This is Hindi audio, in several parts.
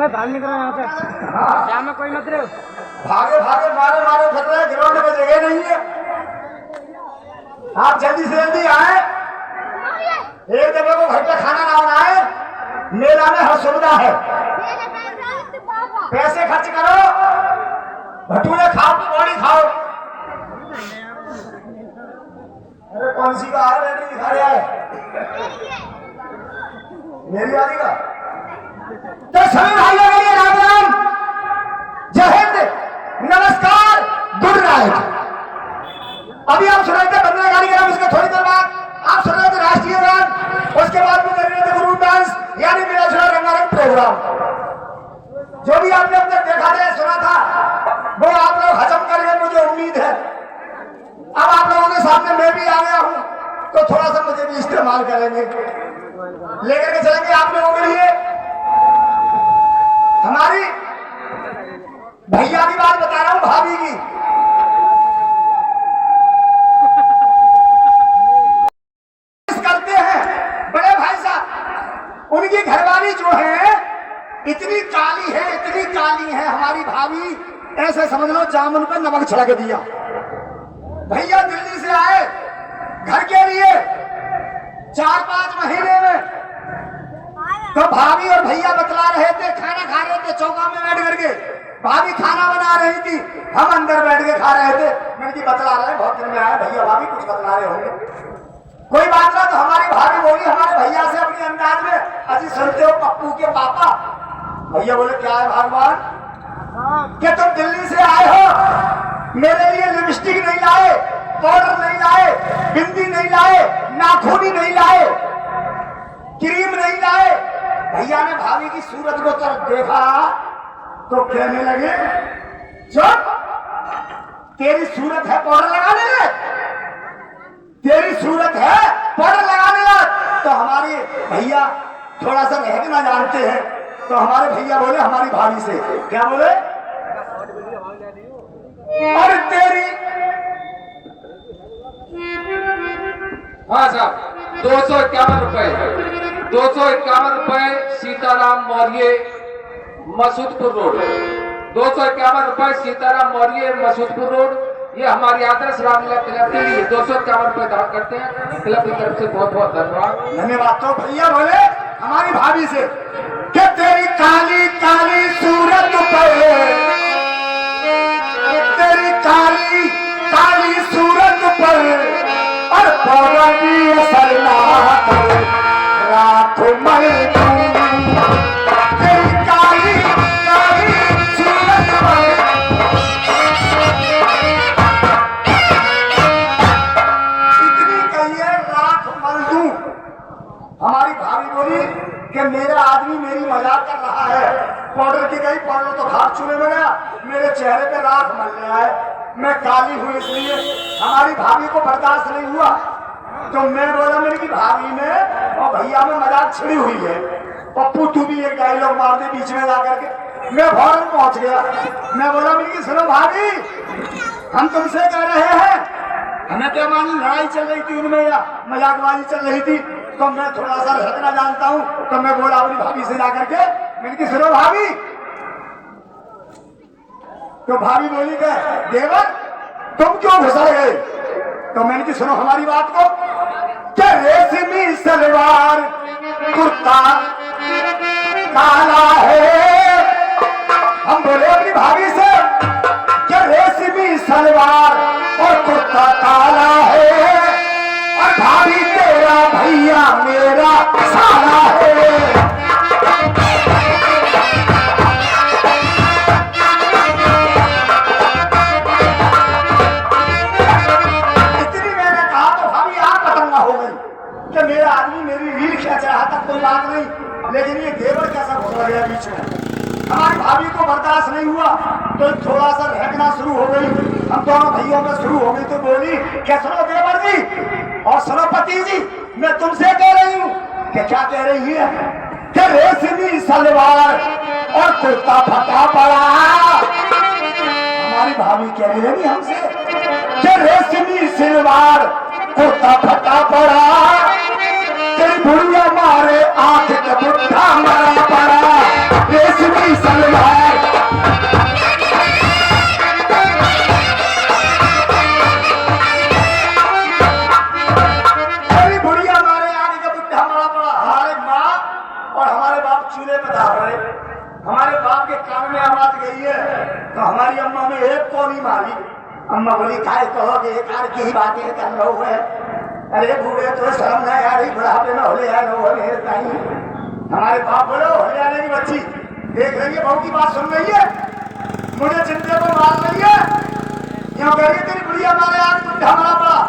भाग निकलो यहाँ पे। यहाँ में कोई मत रहो। भागे भागे मारे मारे फिर रहे, ग्राउंड में जगह नहीं है। आप जल्दी से जल्दी आए, एक जगह को घर पे खाना ना बनाए, मेला में हर सुविधा है। पैसे खर्च करो, भटूरे खाओ तो बॉडी खाओ। अरे कौन सी का हार रेडी दिखा रहा है? मेरी वाली का। तो सभी भाइयों के लिए राम राम, जय हिंद, नमस्कार, गुड नाइट। अभी आप सुन रहे थे बंदना कार्यक्रम, उसके थोड़ी देर बाद आप सुन रहे थे राष्ट्रीय गान, उसके बाद में कर रहे थे ग्रुप डांस, यानी मेरा छोटा रंगारंग प्रोग्राम। सामने मैं भी आ गया हूँ तो थोड़ा सा मुझे भी इस्तेमाल करेंगे, लेकर के चलेंगे आप लोगों के लिए। हमारी भैया की बात बता रहा हूँ, भाभी की। करते हैं बड़े भाई साहब, उनकी घरवाली जो है इतनी काली है, इतनी काली है हमारी भाभी, ऐसे समझ लो जामुन पर नमक छिड़क दिया। भैया दिल्ली से आए घर के लिए 4-5 महीने में, तो भाभी और भैया बतला रहे थे, खाना खा रहे थे चौका में बैठ करके। भाभी खाना बना रही थी, हम अंदर बैठ के खा रहे थे। मैंने की बतला रहे, बहुत दिन में आए भैया भाभी कुछ बतला रहे होंगे, कोई बात ना। तो हमारी भाभी बोली हमारे भैया से अपने अंदाज में, अजी सुनते हो पप्पू के पापा? भैया बोले क्या है भगवान, क्या तुम दिल्ली से आए हो, मेरे लिए लिपस्टिक नहीं लाए, पाउडर नहीं लाए, बिंदी नहीं लाए, नाखूनी नहीं लाए, क्रीम नहीं लाए? भैया ने भाभी की सूरत को तरफ देखा तो कहने लगे, चुप, तेरी सूरत है पाउडर लगाने लगे, तेरी सूरत है पाउडर लगाने लगे। तो हमारे भैया थोड़ा सा रहना जानते हैं, तो हमारे भैया बोले हमारी भाभी से, क्या बोले, और तेरी, हाँ साहब, 251 रुपए, 251 रुपए सीताराम मौर्य मसूदपुर रोड, 251 रुपए सीताराम मौर्य मसूदपुर रोड। ये हमारी आदर्श रामलीला क्लब के लिए 251 रुपए दान करते हैं, क्लब की तरफ से बहुत बहुत धन्यवाद। धन्यवाद। तो भैया बोले हमारी भाभी से कि तेरी काली काली सूरत पर, तेरी काली काली सूरत पर और पाउडर की असर ना करे, राख मल तेरी काली काली सूरत पर। इतनी कहिए राख मल दूं। हमारी भाभी बोली कि मेरा आदमी मेरी मजाक कर रहा है, पाउडर की गई, पाउडर तो घाट चूल्हे में गया, मेरे चेहरे पे राख मलने आए, मैं काली हुई इसलिए। हमारी भाभी को बर्दाश्त नहीं हुआ तो मैं बोला मेरी की भाभी में और भैया में मजाक छिड़ी हुई है, पप्पू तू भी एक डायलॉग मार दे बीच में जाकर के। मैं फौरन पहुंच गया, मैं बोला मेरी की सुनो भाभी, हम तुमसे कह रहे हैं, हमें क्या मालूम लड़ाई चल रही थी उनमें या मजाकबाजी चल रही थी, तो मैं थोड़ा सा रहना जानता हूं, तो मैं बोला अपनी भाभी से जाकर के, मैंने की सुनो भाभी, तो भाभी बोली कि देवर तुम क्यों घुसड़ गए? तो मैंने की सुनो हमारी बात को, क्या रेशमी सलवार कुर्ता काला है। हम बोले अपनी भाभी से क्या रेशमी सलवार और कुर्ता काला है, और भाभी तेरा भैया मेरा साला है। इतनी मैंने कहा तो भाभी आप पतंगा हो गई कि मेरा आदमी मेरी रील खींच रहा था, कोई बात नहीं, लेकिन ये देवर कैसा घुस गया बीच में। हमारी भाभी को बर्दाश्त नहीं हुआ तो थोड़ा सा रहना शुरू हो गई, हम दोनों भैयों में शुरू हो गई। तो बोली क्या सुनो देवर जी और सुनो पति जी, मैं तुमसे कह रही हूँ कि क्या कह रही है कि रेशमी सलवार और कुर्ता फटा पड़ा। हमारी भाभी कह रही है हमसे कि रेशमी सलवार कुर्ता फटा पड़ा, तेरी बुढ़िया मारे आंख के बुढ़ा मरा पड़ा। रेशमी सलवार तेरी बुढ़िया मारे आंख के बुढ़ा मरा पड़ा। हमारे माँ और हमारे बाप चूल्हे पे दाब रहे, हमारे बाप के कान में आवाज गई है तो हमारी अम्मा में एक कोनी मारी। अम्मा बोली काय कहो कि एक आर की ही बातें कर रहे हो है, अरे बूढ़े तो शर्म नहीं आ रही, बुढ़ापे में होले आए हो नहीं। हमारे बाप बोलो होले आने की बच्ची देख रही है, बहू की बात सुन रही है, मुझे चिंते को मार रही है, क्यों कह रही है तेरी बुढ़िया हमारे आज बुढ़ा मरा पड़ा।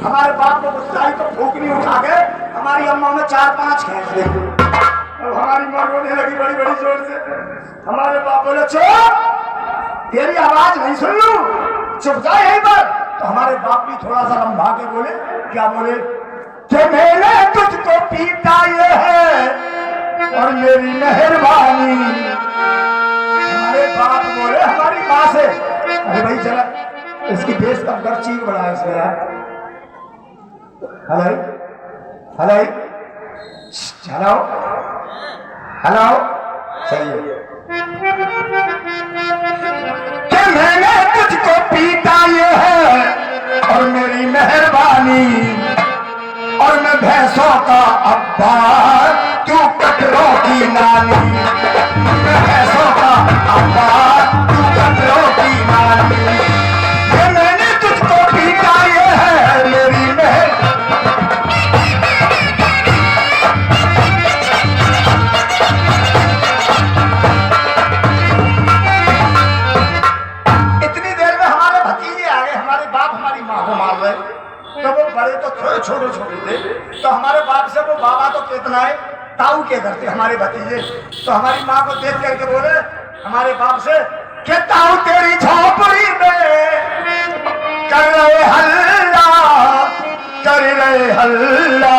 हमारे बाप को गुस्सा आई तो फूकनी उठा के हमारी अम्मा में 4-5 खींच दी। अब हमारी माँ रोने लगी बड़ी बड़ी जोर से। हमारे बाप बोले चुप, तेरी आवाज नहीं सुन लू, चुप जा यहीं पर। तो हमारे बाप भी थोड़ा सा लंबा के बोले, क्या बोले कि मैंने तुझको पीटा ये है और मेरी मेहरबानी। हमारे बाप बोले हमारी माँ से, अरे भाई चला इसकी बेस का घर चीज बड़ा है इसमें यार। हेलो हेलो हेलो हेलो चलिए कि मैंने तुझको पीटा ये है और मेरी मेहरबानी, और मैं भैंसों का अब्बा तू कटरों की नानी। मैं भैंसों का अब्बा तू कटरों की नानी। ये मैंने तुझको पीटा ये है मेरी मेहर। इतनी देर में हमारे भतीजे आ गए, हमारे बाप हमारी माँ को मार रहे। तो वो बड़े तो थोड़े छोटे छोटे थे, तो हमारे बाप से वो बाबा तो कितना है ताऊ के करते हमारे भतीजे। तो हमारी माँ को देख करके बोले हमारे बाप से कि ताऊ तेरी झोपड़ी में कर रहे हल्ला, कर रहे हल्ला।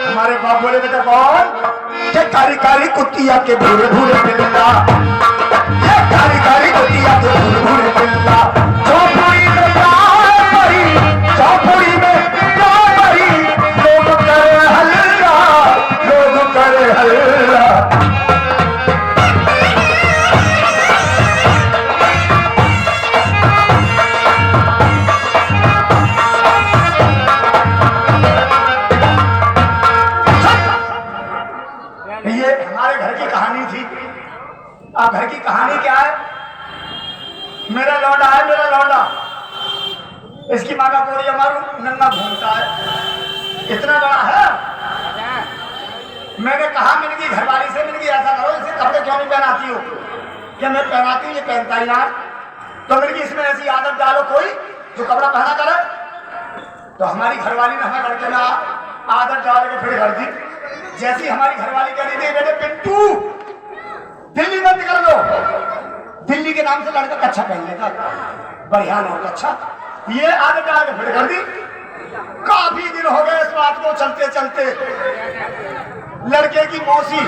हमारे बाप बोले बेटा कौन? कि कारी कारी कुतिया के भूरे भूरे पिल्ला, ये कारी कारी कुतिया के भूरे भूरे पिल्ला। झोपड़ी में चौपुरी में चौपड़ी लोग करे हल्ला, लोग करे हल्ला। ये हमारे घर की कहानी थी। अब घर की कहानी क्या है? मेरा लौंडा है, मेरा लौंडा, इसकी माँ का कोरिया मारू नन्ना घूमता है, इतना बड़ा है। मैंने कहा मिलगी घरवाली से, मिलगी ऐसा करो इसे कपड़े क्यों नहीं पहनाती हो? क्या मैं पहनाती हूँ, ये पहनता ही ना। तो मिलगी इसमें ऐसी आदत डालो कोई जो कपड़ा पहना करे। तो हमारी घरवाली ने हमें लड़के में आदत डाल के फिर कर दी। जैसी हमारी घरवाली कह रही थी बेटे पिंटू दिल्ली बंद कर लो, दिल्ली के नाम से लड़का कच्छा पहन लेगा, बढ़िया नाम कच्छा। ये आदत डाल के फिर कर दी। काफी दिन हो गए इस बात को चलते चलते। लड़के की मौसी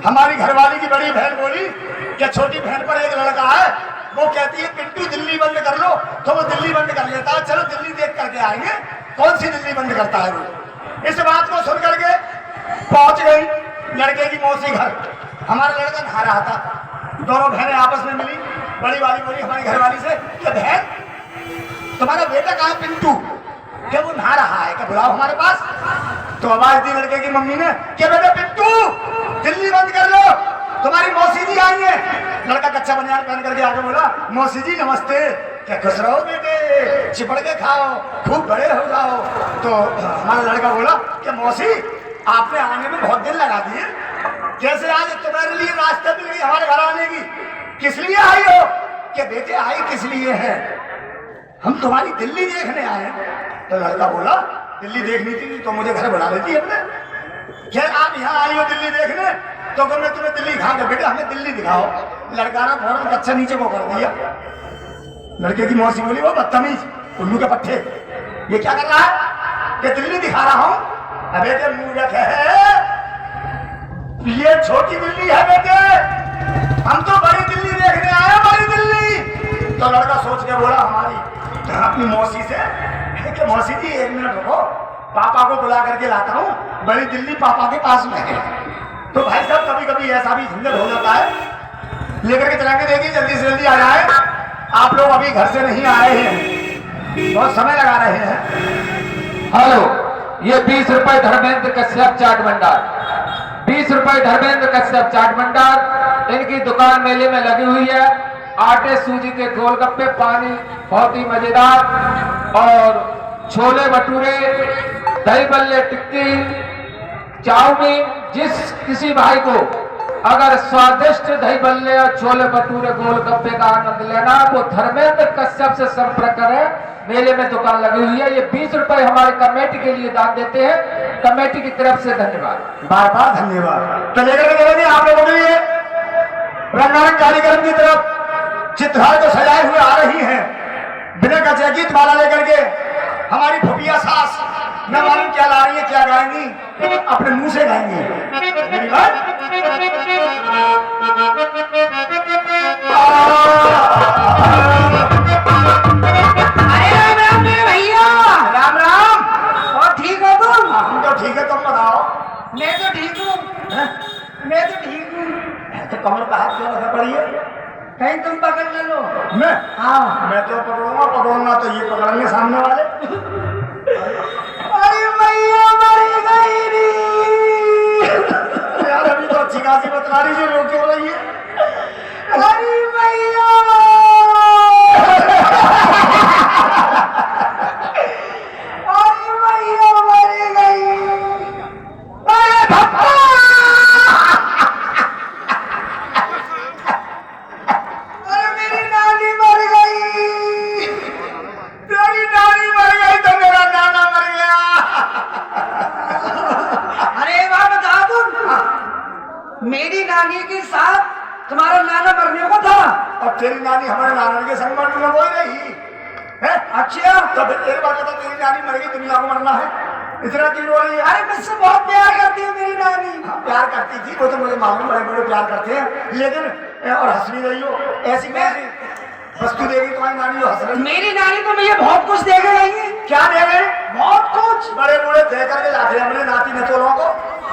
हमारी घरवाली की बड़ी बहन बोली कि छोटी बहन पर एक लड़का है, वो कहती है पिंटू दिल्ली बंद कर लो, तो वो दिल्ली बंद कर लेता है। चलो दिल्ली देख करके आएंगे, कौन सी दिल्ली बंद करता है वो। इस बात को सुन करके पहुंच गई लड़के की मौसी घर। हमारा लड़का नहा रहा था, दोनों बहनें आपस में मिली। बड़ी वाली बोली हमारी घरवाली से कि बहन तुम्हारा बेटा कहाँ है पिंटू? क्या वो नहा रहा है, क्या बुलाओ हमारे पास। तो आवाज दी लड़के की मम्मी ने कि बेटा पिंटू दिल्ली बंद कर लो, तुम्हारी मौसी जी आई है। लड़का कच्चा बनियान पहन करके आगे बोला मौसी जी नमस्ते। क्या खुश रहो बेटे, चिपड़ के खाओ, खूब बड़े हो जाओ। तो हमारा लड़का बोला कि मौसी आपने आने में बहुत दिन लगा दिए, कैसे आज तुम्हारे लिए रास्ता मिल गई हमारे घर आने की? किस लिए आई हो? कि बेटे आई किस लिए है, हम तुम्हारी दिल्ली देखने आए। तो लड़का बोला दिल्ली देखनी थी तो मुझे घर बुला लेती अपने। क्या आप यहाँ आई हो दिल्ली देखने? तो मैं तुम्हें दिल्ली दिखा के बेटे हमें दिल्ली दिखाओ। लड़का ने फौरन कच्चा नीचे को कर दिया। लड़के की मौसी बोली वो बदतमीज उल्लू के पट्टे, ये क्या कर रहा है? कि दिल्ली दिखा रहा हूँ। अबे के मूर्ख है, ये छोटी दिल्ली है बेटे, हम तो बड़ी दिल्ली देखने आए, बड़ी दिल्ली। तो लड़का सोच के बोला हमारी अपनी मौसी से कि मौसी जी एक मिनट रुको, पापा को बुला करके लाता हूँ, बड़ी दिल्ली पापा के पास में है। तो भाई साहब कभी कभी ऐसा भी झंझट हो जाता है, लेकर के चलाएंगे। देखिए जल्दी से जल्दी आ जाए, आप लोग अभी घर से नहीं आए हैं, बहुत समय लगा रहे हैं। हेलो, ये 20 रुपए धर्मेंद्र कश्यप चाट भंडार, 20 रुपए धर्मेंद्र कश्यप चाट भंडार। इनकी दुकान मेले में लगी हुई है। आटे सूजी के गोलगप्पे, पानी बहुत ही मजेदार, और छोले भटूरे, दही बल्ले, टिक्की, चाउमीन। जिस किसी भाई को अगर स्वादिष्ट दही बल्ले और छोले भटूरे गोलगप्पे का आनंद लेना, वो धर्मेंद्र कश्यप से संपर्क करें। मेले में दुकान लगी हुई है। ये 20 रुपए हमारे कमेटी के लिए दान देते हैं, कमेटी की तरफ से धन्यवाद, बार बार धन्यवाद। तो लेकर के चलेंगे आप लोगों के लिए रंगारंग कार्यक्रम की तरफ चित्रहार को सजाए हुए आ रही हैं बिना का गीत माला लेकर के हमारी फुफिया सास न मालूम क्या ला रही है, क्या गाएंगी, अपने मुंह से गाएंगी। मेरी बात अरे राम राम मेरे भैया। राम राम। और ठीक हो तुम? हम तो ठीक है, तुम बताओ। मैं तो ठीक हूँ। हैं? मैं तो ठीक हूँ। तो कमर पे हाथ क्यों रखा पड़ी है? कहीं तुम पकड़ ले लो। मैं हाँ। मैं तो पकड़ूंगा तो ये पकड़ेंगे सामने वाले। अरे भैया मरी गई री। यार अभी तो अच्छी खासी बता रही है, रो क्यों रही है? अरे भैया अरे भैया मरी गई। अरे भप्पा अरे मेरी नानी मर गई। तेरी नानी मर गई तो मेरा नाना मर गया। अरे एक बात बताओ तुम, मेरी नानी के साथ तुम्हारा नाना मरने को था। और तेरी नानी हमारे नाना के संग मरने में वही रही है। अच्छा तो फिर एक बात बता, तेरी नानी मर गई, दुनिया को मरना है, इतना क्यों रो रही है? अरे मुझसे बहुत प्यार करती है मेरी नानी। प्यार करती थी वो तो मुझे मालूम, बड़े बड़े प्यार करते हैं, लेकिन और हंस भी रही हो, ऐसी कैसी वस्तु देगी तुम्हारी नानी जो हंस रही? मेरी नानी तो मुझे बहुत कुछ दे के गई है। क्या दे गए? बहुत कुछ। बड़े बूढ़े दे करके जाते हैं अपने नाती नतोलों को,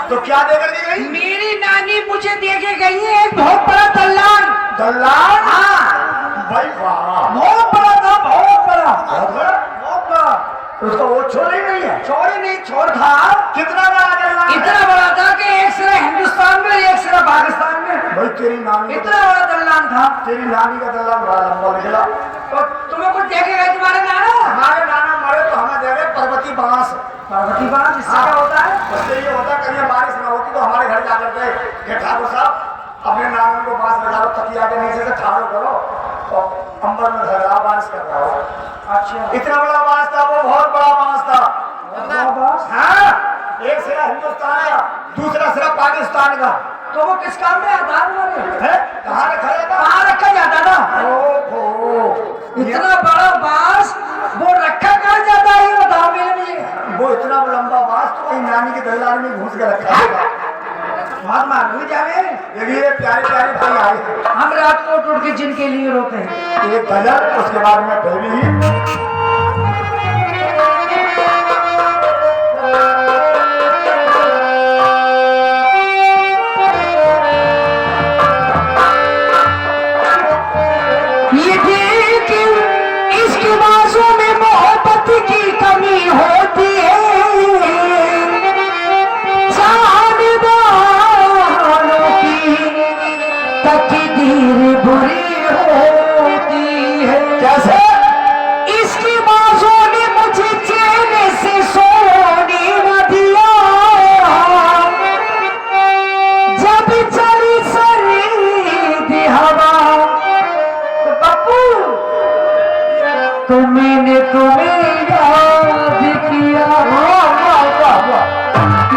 तो क्या दे कर दी गई? मेरी नानी मुझे दे के गई है एक बहुत बड़ा दल्लान। दल्लान? हाँ भाई वाह, बहुत बड़ा था, बहुत बड़ा, बहुत बड़ा। बहुत बड़ा। उसका वो छोरी नहीं है? छोड़ नहीं छोड़ था। कितना बड़ा दल्लान? इतना बड़ा था कि एक सिरा हिंदुस्तान में एक सिरा पाकिस्तान में। भाई तेरी नानी का, इतना बड़ा दल्लान था। तेरी नानी का दल्लान बड़ा लंबा निकला। तो तुम्हें कुछ दे के गए तुम्हारे नाना? हमारे नाना मरे तो हमें दे गए पर्वती बांस। पार्वती बात इससे हाँ। क्या होता है? उससे ये होता, कहीं बारिश ना होती तो हमारे घर जाकर के कि ठाकुर साहब अपने नाम को बांस लगाओ, तकिया के नीचे से ठाड़ो करो और अंबर में धरा बारिश कर रहा हो। अच्छा इतना बड़ा बांस था वो, बहुत बड़ा बांस था। बस। हाँ, एक सिरा हिंदुस्तान का, दूसरा सिरा पाकिस्तान का। तो वो किस काम में आता है? कहाँ रखा जाता? कहाँ रखा जाता था? ओहो, इतना बड़ा बांस वो रखा कहाँ जाता है, ये बताओ मेरे लिए। वो इतना लंबा बांस तो कहीं नानी के दल्लान में घुस के रखा था। बहुत मालूम जावे। ये प्यारे प्यारे भाई आए थे, हम रात को उठ के जिनके लिए रोते हैं। एक गजल, उसके बाद में फिल्म ही। ये देख इसकी बाजों में मोहब्बत की कमी होती है। जानदारों की तकदीर बुरी होती है। कैसे? इसकी बाजों ने मुझे चैन से सोने न दिया। जब चली सर्द हवा तो पप्पू तो मैंने तुम्हें याद किया।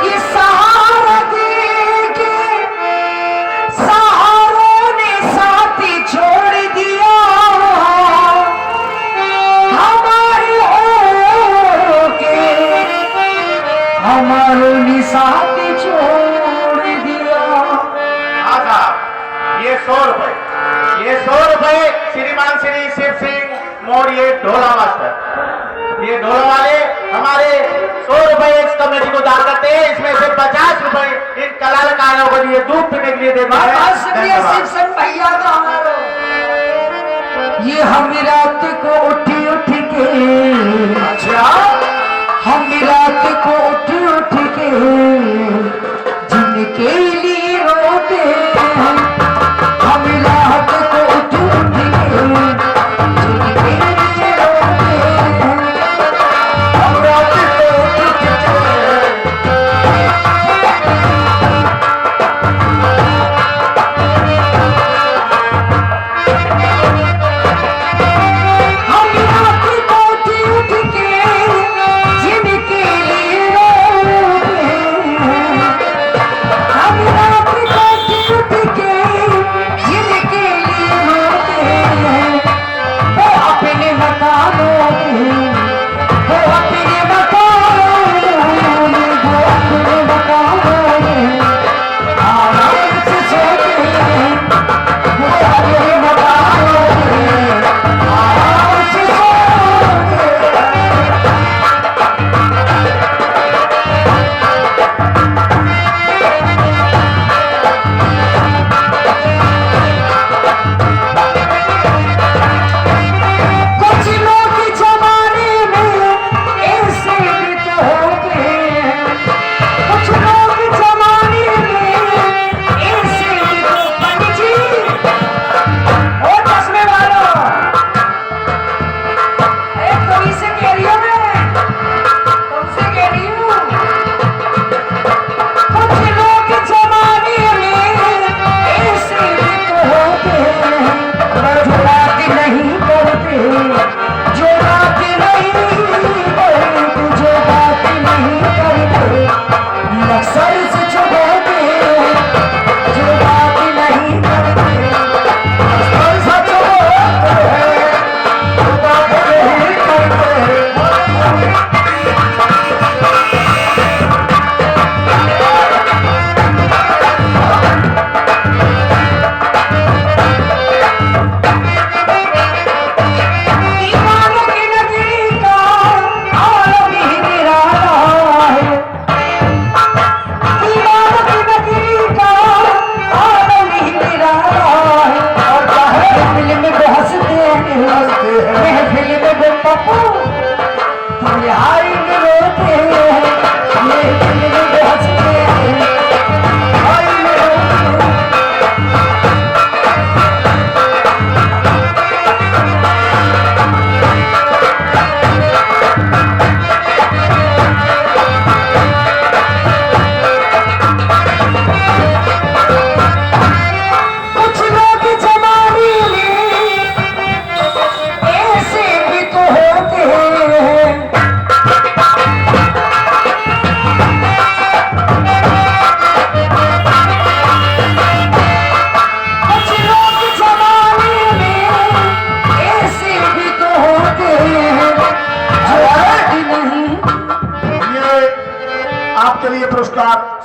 ये सहारा दे के सहारों ने साथी छोड़ दिया। हमारे होके हमारे ने साथी छोड़ दिया। हाँ साहब, ये 100 रुपए, ये 100 रुपए श्रीमान श्री शिव सिंह मौर्य ढोला मास्टर, ये ढोला वाले हमारे 100 रुपए इस कमेटी को दान करते हैं। इसमें से 50 रुपए इन कलाकारों को लिए दूध पीने के लिए देते हैं। बहुत शुक्रिया शिव सिंह भैया का हमारा। ये हम रात को उठी उठ के, अच्छा, हम रात को उठ के जिनके लिए रोते हैं। हम रात को उठ के जिनके लिए रोते हैं। हम रात को उठ के हम रात को उठ के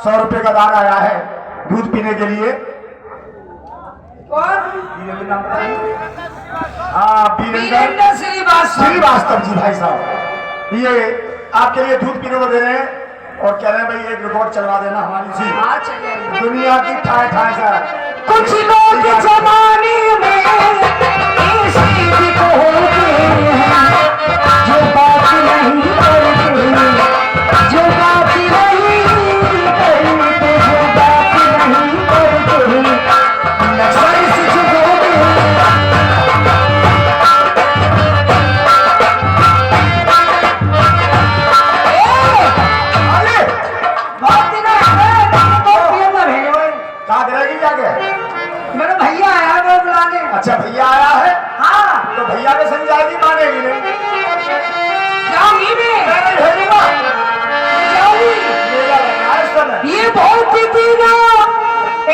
100 रुपए का दान आया है दूध पीने के लिए। कौन? नाम बताइए। हाँ, वीरेंद्र श्रीवास्तव। श्रीवास्तव जी भाई साहब, ये आपके लिए दूध पीने को दे रहे हैं और कह रहे हैं भाई एक रिकॉर्ड चलवा देना हमारी सी हाँ चलिए। दुनिया की ठाए ठाए सा कुछ लोग जमाने में ऐसे भी तो होते हैं जो बात नहीं करते, जो बात नहीं करते, जो बात नहीं करते, नजर से छुपोते अरे बहुत दिन है तो पियो ना भेजो। कहा देगी जाके? मेरा भैया आया है बुलाने। अच्छा भैया आया है, हाँ तो भैया के संग जाएगी, मानेगी नहीं? जाऊंगी मैं। मैं नहीं भेजूंगा। जाऊंगी। मेला लगना है इस समय। ये बहुत दिनों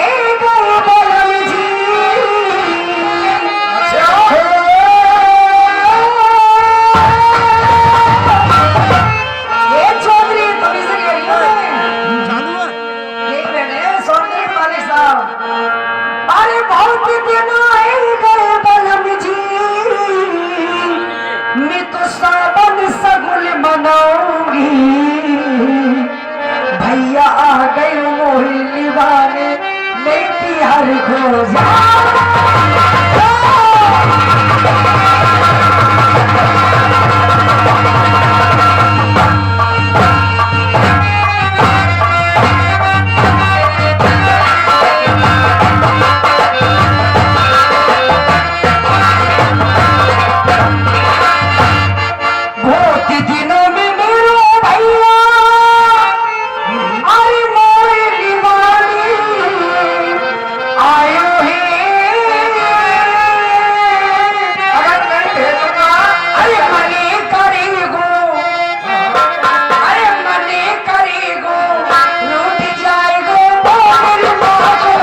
एक बलम जी। अच्छा ये चौधरी तुम इसे कह रही हो? ये मैंने सौंदर्य वाले साहब। अरे बहुत दिनों एक बलम जी, मैं तो सावन सगुल मनाऊंगी। भैया आ गए मोहिल निभाने, मैं प्यार खो बहुत दिनों में मेरो भैया अरे मोरे दीवानी आयो है। अगर नहीं भेजूंगा अरे मने करेगो, अरे मने करेगो, लूट जाएगो मोर मागो।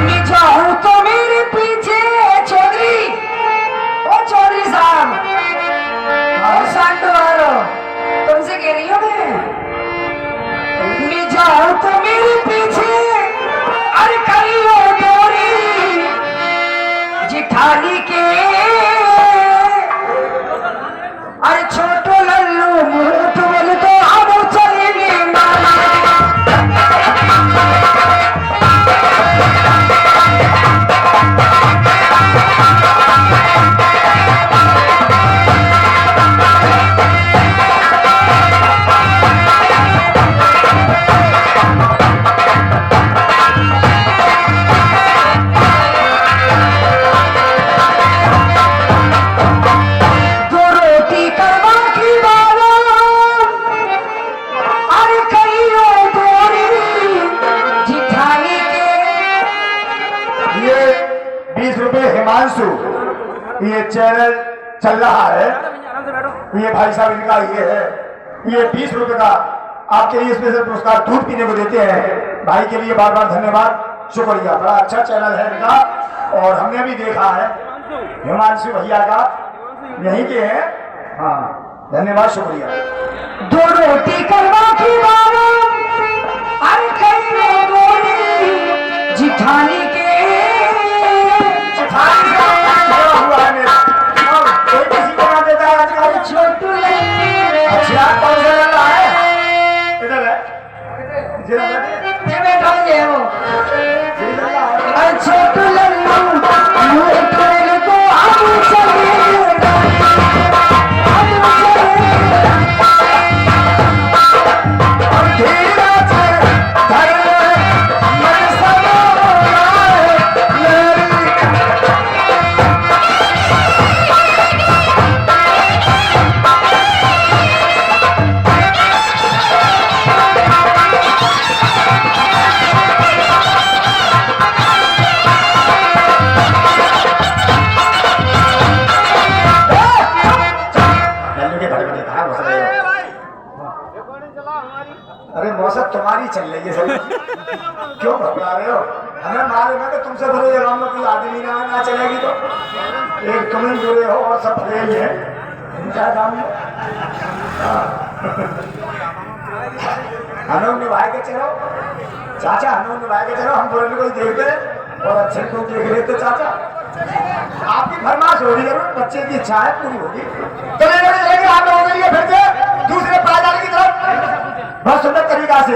मैं जाऊं तो मेरे पीछे चौधरी, ओ चौधरी साहब, और सांडो वालो, तुमसे कह रही हूँ मैं जाऊं तो मेरे पीछे अरे करियो डोरी जिठानी के। अरे छोटो लल्लू मुठ बोल तो हम चलेंगे माला। दो रोटी करवा की बाला, अरे कहियो डोरी जिठानी के। ये 20 रुपए हिमांशु, ये चैनल चल रहा है, ये भाई साहब इनका ये है, ये 20 रुपए का आपके लिए स्पेशल पुरस्कार दूध पीने को देते हैं। भाई के लिए बार बार धन्यवाद, शुक्रिया। बड़ा अच्छा चैनल है इनका और हमने भी देखा है हिमांशु भैया का, यहीं के हैं। हाँ धन्यवाद, शुक्रिया। दो रोटी करवा की बाला, अरे कहियो डोरी जिठानी के। जिठानी का बड़ा हुआ है मेरा, और कोई किसी को ना देता है आजकल। छोटू लल्लू अच्छा कौन सा लग रहा है? इधर है, इधर है। ये बैठा है वो। इधर लग रहा है। अरे छोटू लल्लू मुठ बोल तो हम चलेंगे, हम चलेंगे। और धीरे से धरे मन सनोराए मेरी। अरे मौसम तुम्हारी चल रही है सर, क्यों घबरा रहे हो? हमें मालूम है कि तुमसे बड़े जगह में कोई आदमी ना चलेगी तो एक तुम ही जुड़े हो और सब फेल है। इनका काम है हनों निभाए के चलो चाचा, हनों निभाए के चलो। हम दोनों को देखते और अच्छे को देख लेते चाचा। आपकी फरमाइश हो रही है, बच्चे की इच्छा है पूरी होगी तो आप लोगों के लिए फिर से दूसरे पायदान की तरफ बहुत सुंदर तरीका से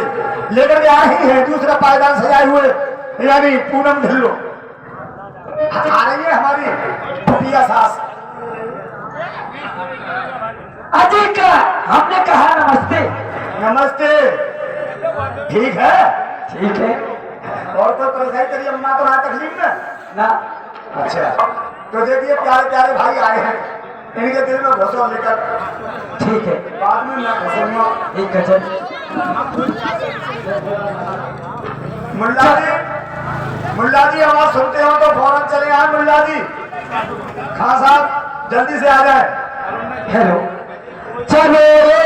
लेकर के आए ही है। दूसरा पायदान सजाए हुए यानी पूनम ढिल्लो आ रही है हमारी प्रिया सास। अजी का हमने कहा नमस्ते। नमस्ते। ठीक है ठीक है और कोई परेशानी तेरी अम्मा तो ना तकलीफ में ना। अच्छा तो देखिए प्यारे प्यारे भाई आए हैं, इनके दिल में घुसो लेकर ठीक है बाद में मैं घुसूंगा। एक गजब। मुल्ला जी आवाज सुनते हो तो फौरन चले आए। मुल्ला जी खान साहब जल्दी से आ जाए। हेलो चलो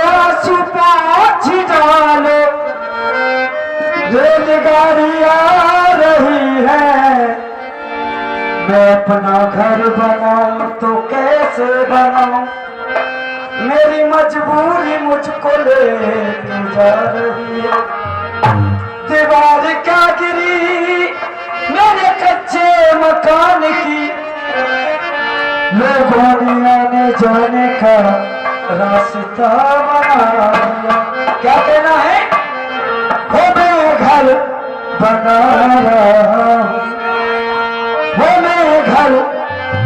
आंसू पोंछ डालो, रेलगाड़ी आ रही है। मैं अपना घर बनाऊं तो कैसे बनाऊं, मेरी मजबूरी मुझको ले जा रही है। दीवार क्या गिरी मेरे कच्चे मकान की, लोगों ने आने जाने का रास्ता बनाया। क्या कहना है? हो मैं घर बना रहा हूँ, हो मैं घर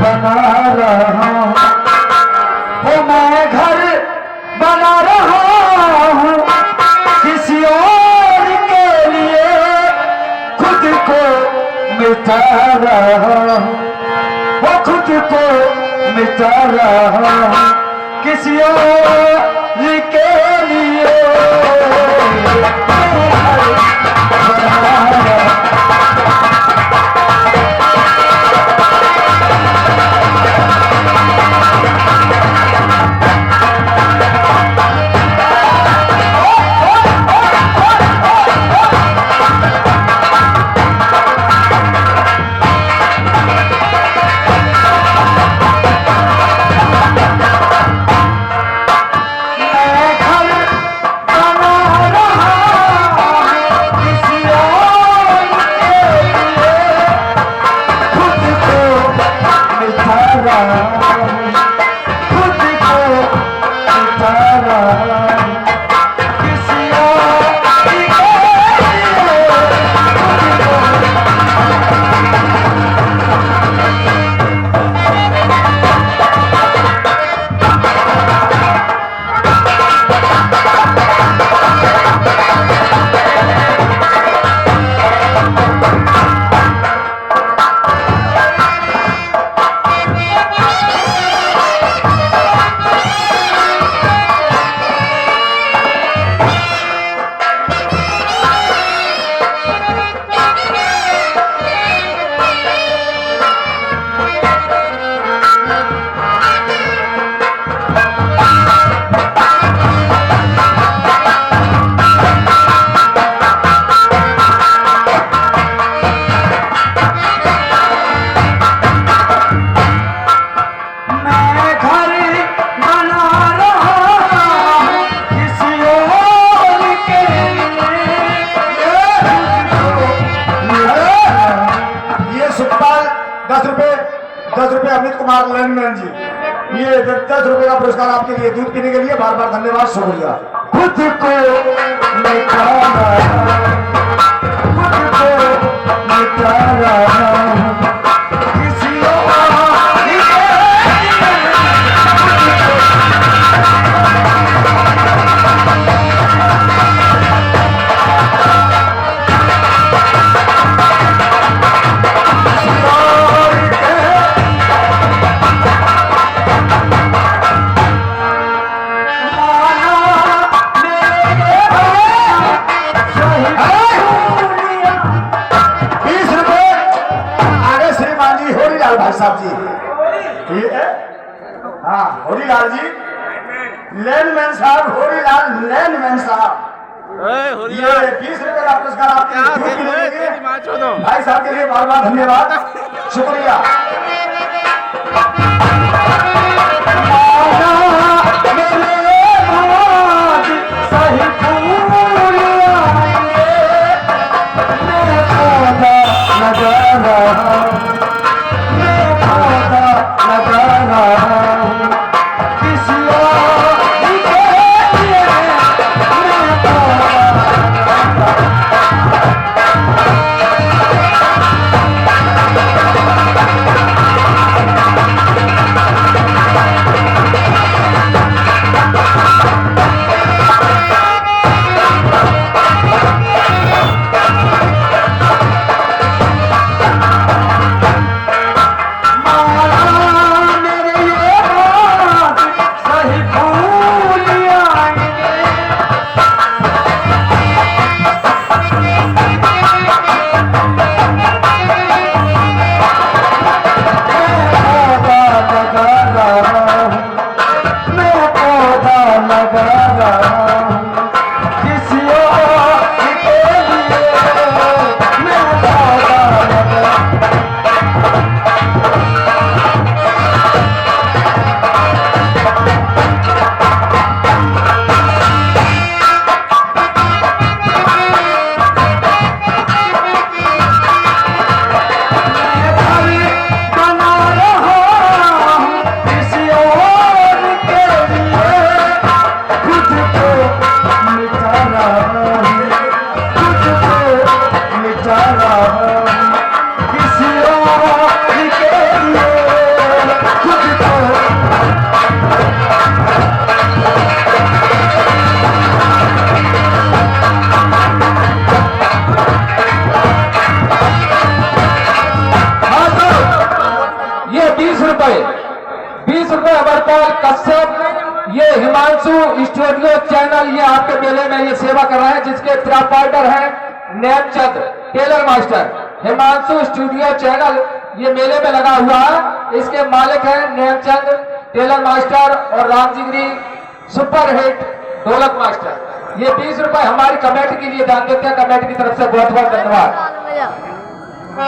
बना रहा हूँ, हो मैं घर बना रहा हूँ किसी और के लिए, खुद को मिटा रहा हूँ, वो खुद को मिटा रहा हूँ किसी और के लिए। अमित कुमार लैंडमैन जी, ये 10 रुपए का पुरस्कार आपके लिए, दूध पीने के लिए बार बार धन्यवाद, शुक्रिया। खुद को मिटाना, खुद को मिटाना किसी और के भाई साहब जी, ठीक है। हाँ होरीलाल जी, लैंडमैन साहब, होरीलाल लैंडमैन साहब, ये 20 रुपए का पुरस्कार आपके लिए मिलेंगे। भाई साहब के लिए बार बार धन्यवाद, शुक्रिया। ये हिमांशु स्टूडियो चैनल ये आपके मेले में ये सेवा कर रहे हैं, जिसके प्रोपाइटर हैं Nemchand tailor master. Himanshu studio channel ये मेले में लगा हुआ है, इसके मालिक हैं नेमचंद टेलर मास्टर और रामजिगरी सुपर हिट ढोलक मास्टर। ये 20 रुपए हमारी कमेटी के लिए दान देते हैं, कमेटी की तरफ से बहुत बहुत धन्यवाद।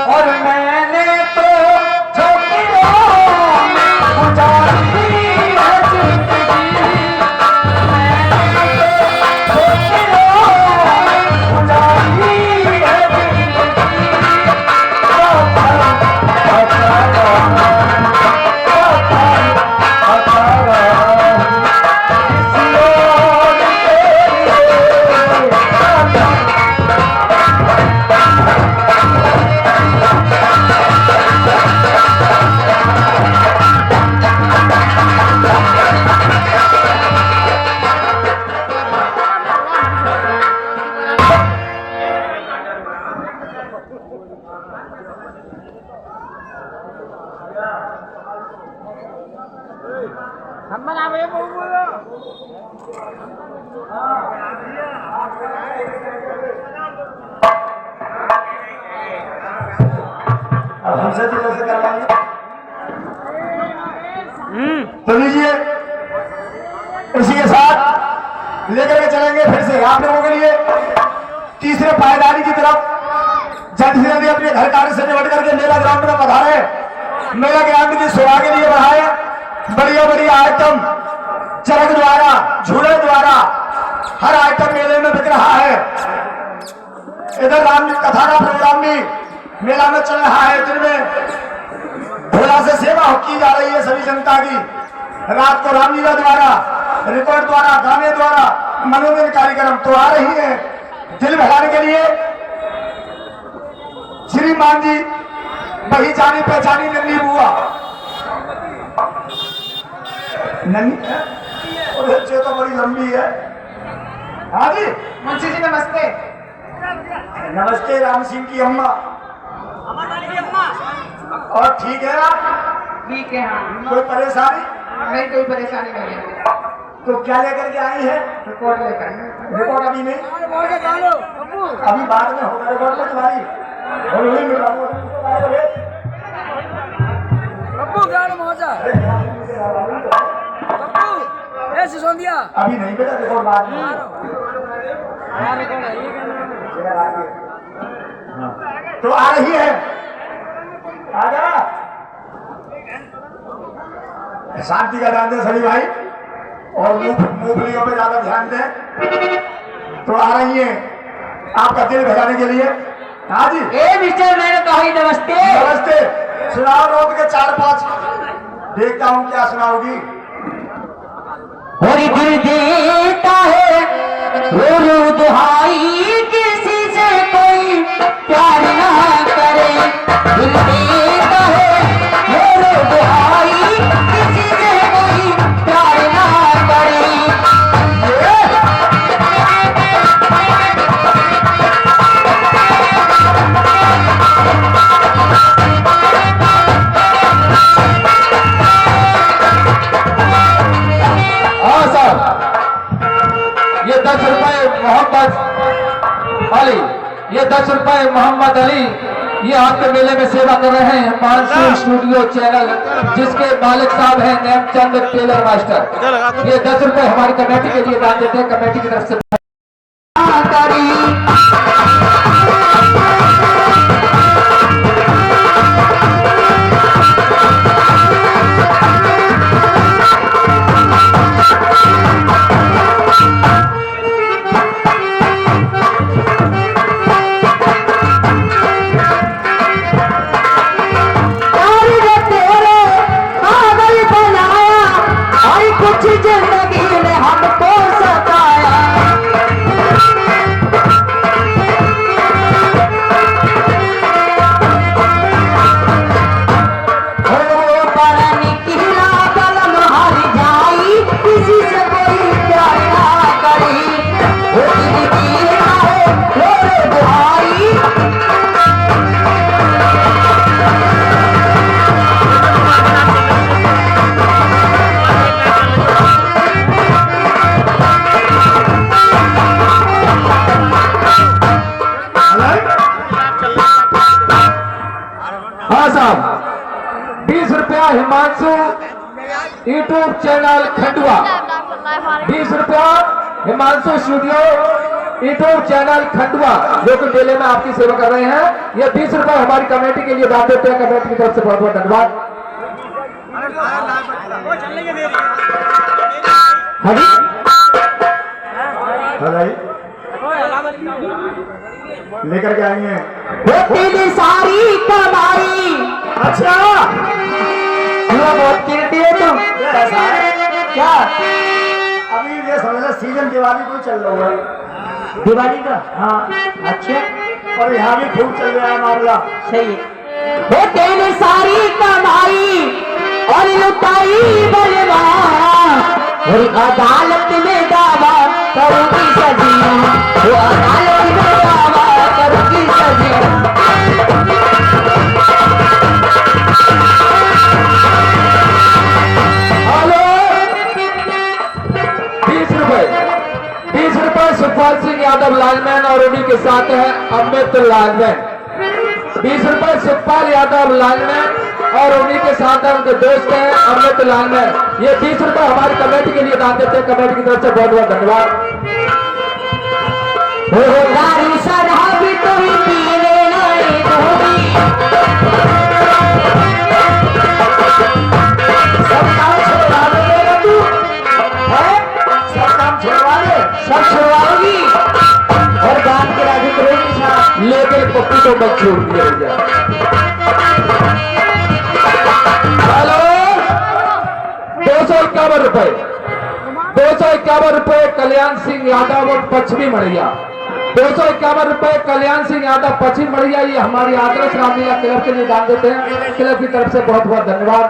और मैंने तो झोंकियों में गुजारी है जिंदगी, मैंने तो झोंकियों में गुजारी है जिंदगी। अब हमसे तो कैसे करवाएंगे? तो लीजिए, इसी के साथ लेकर के चलेंगे फिर से आप लोगों के लिए तीसरे पायदारी की तरफ। जल्द से जल्दी अपने घर कार्य से निपट करके मेला ग्राउंड में पधारे, मेला ग्राउंड की शोभा के लिए बढ़ाए। बढ़िया बढ़िया आइटम चरक द्वारा, झूले द्वारा हर आइटम मेले में बिक रहा है। इधर राम कथा का प्रोग्राम भी मेला में चल रहा है, जिनमें भोला से सेवा की जा रही है सभी जनता की। रात को रामलीला द्वारा, रिकॉर्ड द्वारा, गाने द्वारा मनोरंजन कार्यक्रम तो आ रही है। दिल बहलाने के लिए श्रीमान जी वही जानी पहचानी नन्ही बुआ, नन्ही और बच्चे तो बड़ी लंबी है। हाँ जी मुंशी जी नमस्ते। नमस्ते राम सिंह की अम्मा। और ठीक है आप? ठीक है। हाँ, कोई परेशानी? नहीं कोई परेशानी नहीं है। तो क्या लेकर के आई है? रिकॉर्ड लेकर। रिकॉर्ड अभी नहीं, अभी बाद में होगा रिकॉर्ड में तुम्हारी। और वही मिला पप्पू गाड़ मौजा पप्पू, ये सिसोदिया अभी नहीं बेटा, रिकॉर्ड बाद में। हाँ, तो आ रही है, आ जा। शांति का ध्यान दें सभी भाई, और मूंगफलियों पे ज्यादा ध्यान दें। तो आ रही है आपका दिल भगाने के लिए। हाँ जी, ए मिस्टर मैंने भाई नमस्ते। नमस्ते। सुनाओ रोज के 4-5, देखता हूँ क्या सुनाओगी। और दिल देता है रो रो दुहाई, किसी से कोई प्यार ना करे। दिल देता है रो रो दुहाई, किसी से कोई प्यार ना करे। हाँ साहब, ये 10 रुपए मोहम्मद अली, ये 10 रुपए मोहम्मद अली, ये आपके मेले में सेवा कर रहे हैं मानसून स्टूडियो चैनल, जिसके मालिक साहब हैं नेमचंद टेलर मास्टर। ये 10 रुपए हमारी कमेटी के लिए दान देते हैं, कमेटी की तरफ से। कुछ जिंदगी ने हमको सताया, पानी किला कलम हार जाई, किसी से कोई प्यार ना करी। वो दिल की है रो दुहाई, हाँ साहब, 20 रुपया हिमांशु यूट्यूब चैनल खंडवा, 20 रुपया Himanshu studio YouTube channel Khandwa, जो कि मेले में आपकी सेवा कर रहे हैं। ये 20 रुपए हमारी कमेटी के लिए दान देते हैं, कमेटी की तरफ से बहुत बहुत धन्यवाद। हाँ जी, हाँ भाई, लेकर के आई हैं। वो तेरी सारी कमाई। अच्छा, हुआ बहुत कीमती है तुम। ऐसा है क्या अभी ये समझ लो सीजन दिवाली को चल रहा है। दिवाली का? हाँ अच्छा, और यहाँ भी खूब चल रहा है मामला। सही है। वो तेरी सारी कमाई और लुटाई बलवान, और अदालत में दावा करूंगी सजिया, वो अदालत में दावा करूंगी सजिया। हेलो, 20 रुपए, 20 रुपए सुखपाल सिंह यादव लालमैन और उन्हीं के साथ है अमित लालमैन। 20 रुपए सुखपाल यादव लालमैन और उन्हीं के साथ है उनके दोस्त हैं अमित लालमैन। ये 20 रुपए हमारी कमेटी के लिए दान देते हैं, कमेटी की तरफ से बहुत बहुत धन्यवाद। दारू शराब तो ही पीने नहीं दूंगी, सब काम छुड़वा देगा तू है, सब काम छोड़वा दे। सब छुड़वाओगी और गान के राजू करोगी साहब। लेकिन पप्पी को मत छोड़ दिया जाए। हेलो, 251 रुपए, 251 रुपए कल्याण सिंह यादव और पश्चिमी मड़िया, 251 रुपए कल्याण सिंह यादव पश्चिम मड़िया, ये हमारी आदर्श रामलीला क्लब के लिए दान देते हैं, क्लब की तरफ से बहुत बहुत धन्यवाद।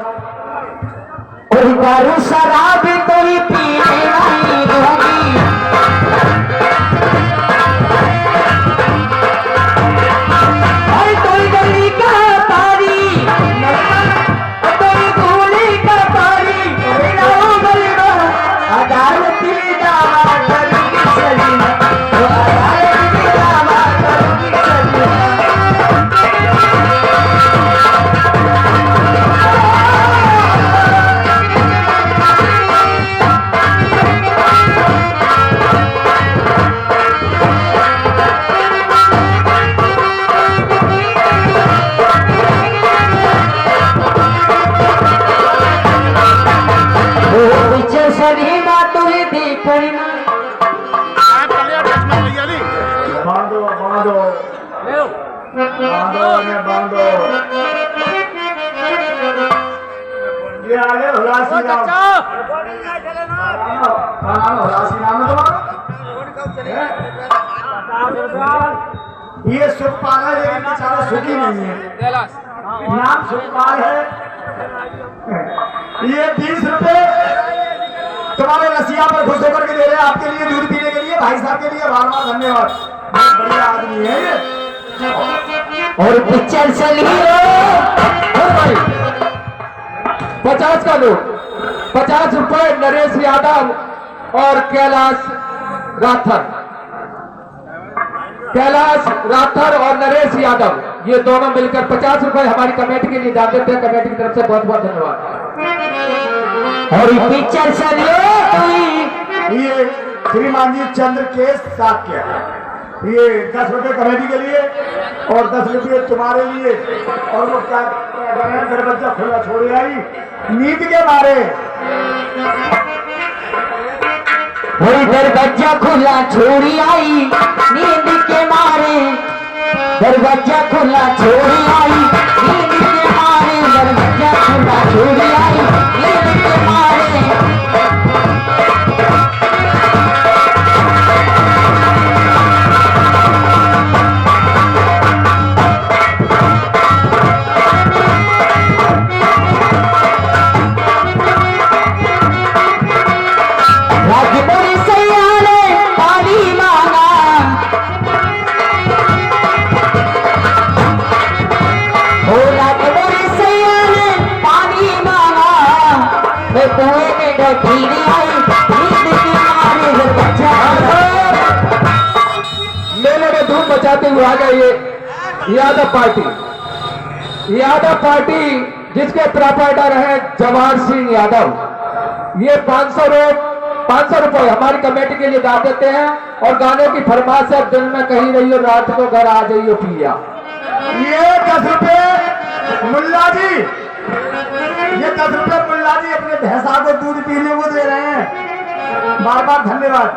और दारू शराब तो ही पीने नहीं दूंगी, और कोई गली का पारी, कोई गोली का पारी, अदालत में दावा करूंगी सजीना, वो अदालत में दावा करूंगी सजीना। देखना बांधो बांधो बांधो ने बांधो ये आगे हुलासी नाम हुलासी नाम है तुम्हारा ये सुखपाल है लेकिन बेचारा सुखी नहीं है नाम सुखपाल है ये 20 रुपए तुम्हारे रसिया पर खुश होकर के दे रहे हैं आपके लिए दूध पीने के लिए भाई साहब के लिए बार बार धन्यवाद बहुत बढ़िया आदमी है ये और पिक्चर चली 50 का नोट 50 रुपए नरेश यादव और कैलाश राठर और नरेश यादव ये दोनों मिलकर 50 रुपए हमारी कमेटी के लिए दान देते हैं। कमेटी की तरफ से बहुत बहुत धन्यवाद। और पिक्चर चलिए ये श्रीमान जी चंद्र केश साक्य ये 10 रुपए कमेटी के लिए और 10 रुपये तुम्हारे लिए और वो क्या दरवाजा खुला छोड़े आई नींद के मारे वही दरवाजा खुला छोड़ी आई नींद के मारे दरवाजा खुला छोड़ी आई नींद के मारे दरवाजा खुला छोड़ी आई नींद के मारे राजपुरी सैया ने पानी मांगा ओ राजपुरी सैया ने पानी मांगा मैं कुएं में बैठी नहीं आई नींद के मारे बच्चा मेले में धूम मचाते हुए आ गए यादव पार्टी जिसके प्रोपराइटर हैं जवाहर सिंह यादव। ये 500 रुपए हमारी कमेटी के लिए दान देते हैं और गाने की फरमाइश है दिन में कहीं रही हो रात को घर आ जाइए पिया। ये 10 रुपए मुल्ला जी ये 10 रुपए मुल्ला जी अपने भैंसा को दूध पीने को दे रहे हैं बार बार धन्यवाद।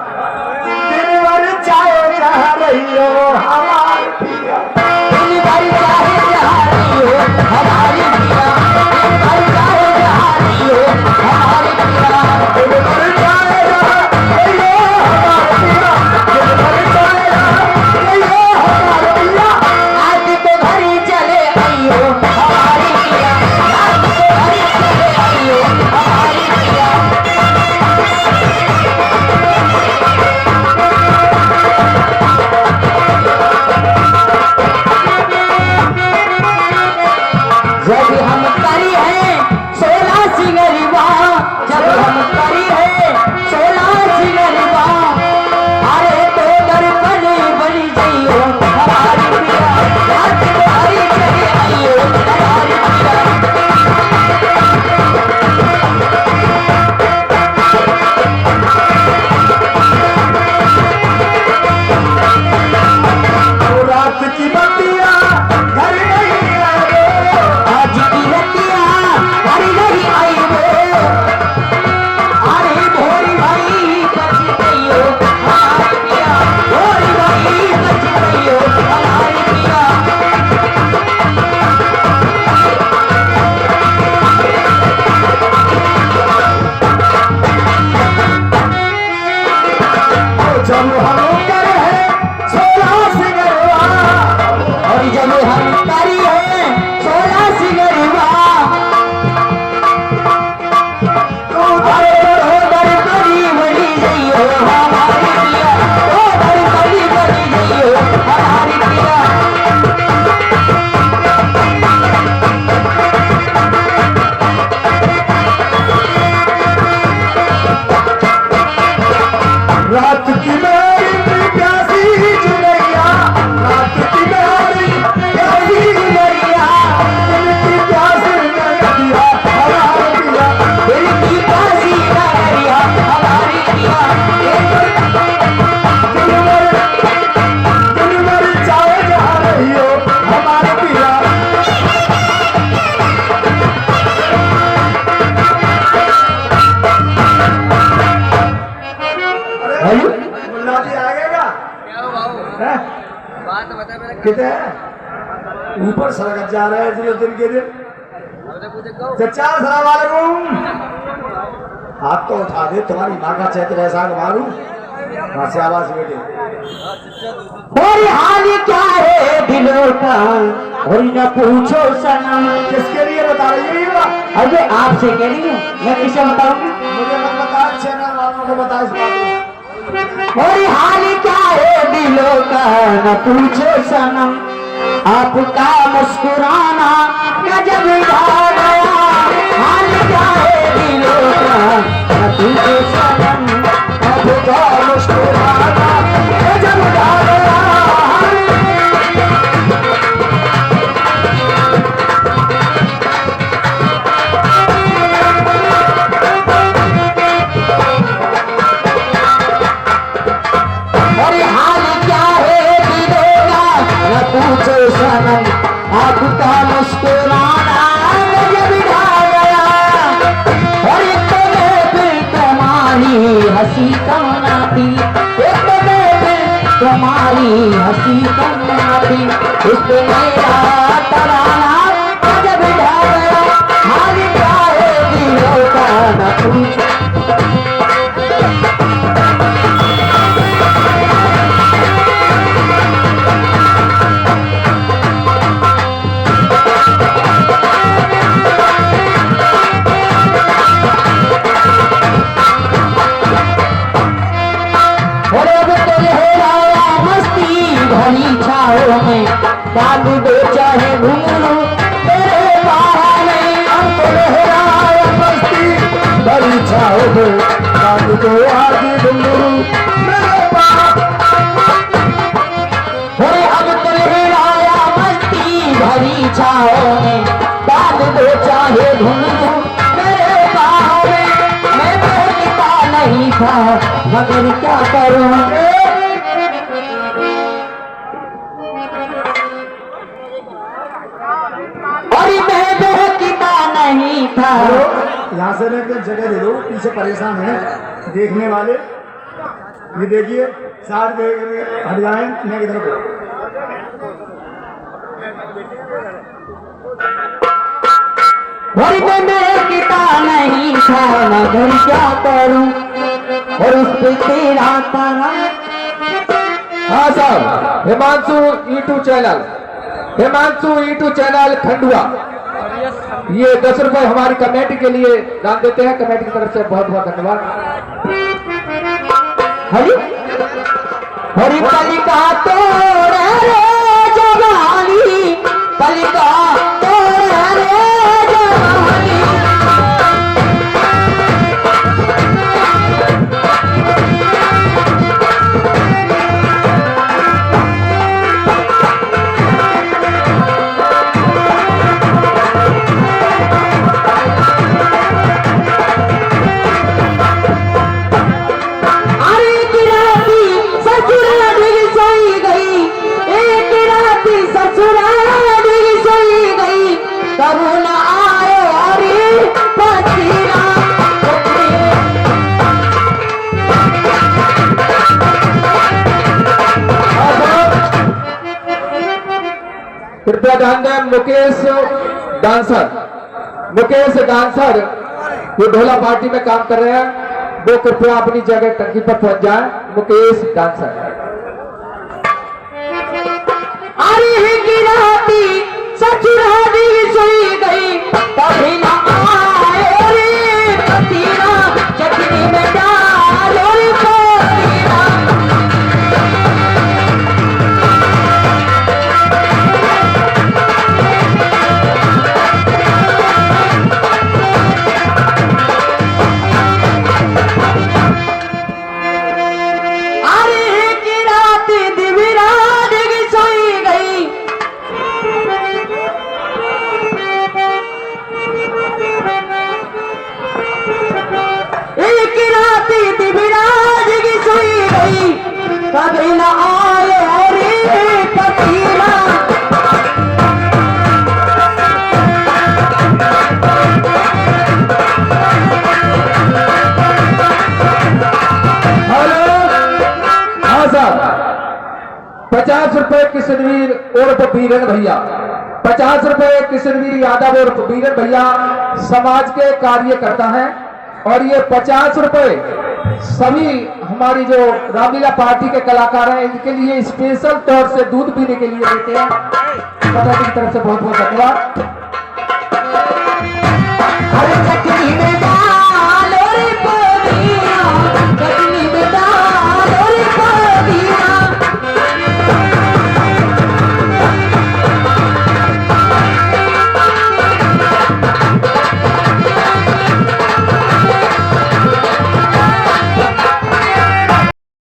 दिन भर चाहे जहाँ रही हो हमारी पिया दिल भर चाहे जहाँ रही हो हमारी पिया दिल भर चाहे जहाँ रही हो हमारी पिया दिन भर चाहे जहाँ रही हो हमारी पिया दिन भर चाहे जहाँ रही हो हमारी पिया आज तो घर चले आई हो हमारी पिया आज तो घर चले आई हो हमारी पिया जब हम करी है 16 सिंगरीवा जब हम करी है मुल्ला जी आएगा हैं? कितने हैं? ऊपर सड़क जा रहे हैं दिन के दिन। चचा सलाम वालेकुम। हाथ तो उठा दे, तुम्हारी माँ का चैत्र ऐसा मारू। हाँ से आवाज बेटे। और हाल क्या है दिलों का और न पूछो सनम। किसके लिए बता रही है ये बात? अरे आपसे कह रही हूँ, मैं किसे बताऊंगा? मुझे मत बता, चैनल वालों को बता इस बात को। और हाल क्या है दिलों का न पूछो सनम। आपका मुस्कुराना गजब ढा गया। हाल क्या है दिलों का न पूछो सनम। आपका मुस्कुराना गजब ढा गया। अरे हाल क्या है दिलों का न पूछो सनम। आपका मुस्कुराना गजब ढा गया। और एक तो महफिल तुम्हारी हंसी कम आती। एक तो महफिल तुम्हारी हंसी कम आती। इस पे मेरा तराना गजब ढा गया। हाल क्या है दिलों का न पूछो। भरी छाओ में डाल दो चाहे घुंघरू तेरे बाहों में। अब तो लहराया मस्ती भरी छाओ में डाल दो आगे घुंघरू मेरे बाहों। अब तो लहराया मस्ती भरी छाओ में डाल दो चाहे घुंघरू मेरे बाहों में। मैं देखता नहीं था मगर क्या करूँ। नहीं था। यहाँ से एक जगह दे दो, पीछे परेशान है देखने वाले। ये देखिए साथ हट जाए मैं किधर को। मैं किता नहीं था मगर क्या करूं। और उस पे तेरा तारा। हाँ साहब, हिमांशु यूट्यूब चैनल खंडुआ, ये 10 रुपए हमारी कमेटी के लिए दान देते हैं। कमेटी की तरफ से बहुत बहुत धन्यवाद। हरी हरी पलिका तो जवानी पलिका तो जवानी। कृपया ध्यान दें, मुकेश डांसर ये ढोला पार्टी में काम कर रहे हैं, वो कृपया अपनी जगह टंकी पर पहुंच जाए। मुकेश डांसर। अरे गिराती ससुराली सोई गई कभी ना आए रे पतीना चटनी में डालो रे पतीना। अरे गिराती दिविराज की सोई गई। पुरस्कार 50 रुपए किशनवीर उर्फ बीरन भैया, 50 रुपए किशनवीर यादव उर्फ बीरन भैया समाज के कार्य करता है। और ये 50 रुपए सभी हमारी जो रामलीला पार्टी के कलाकार हैं इनके लिए स्पेशल तौर से दूध पीने के लिए देते हैं। पता की तरफ से बहुत बहुत धन्यवाद।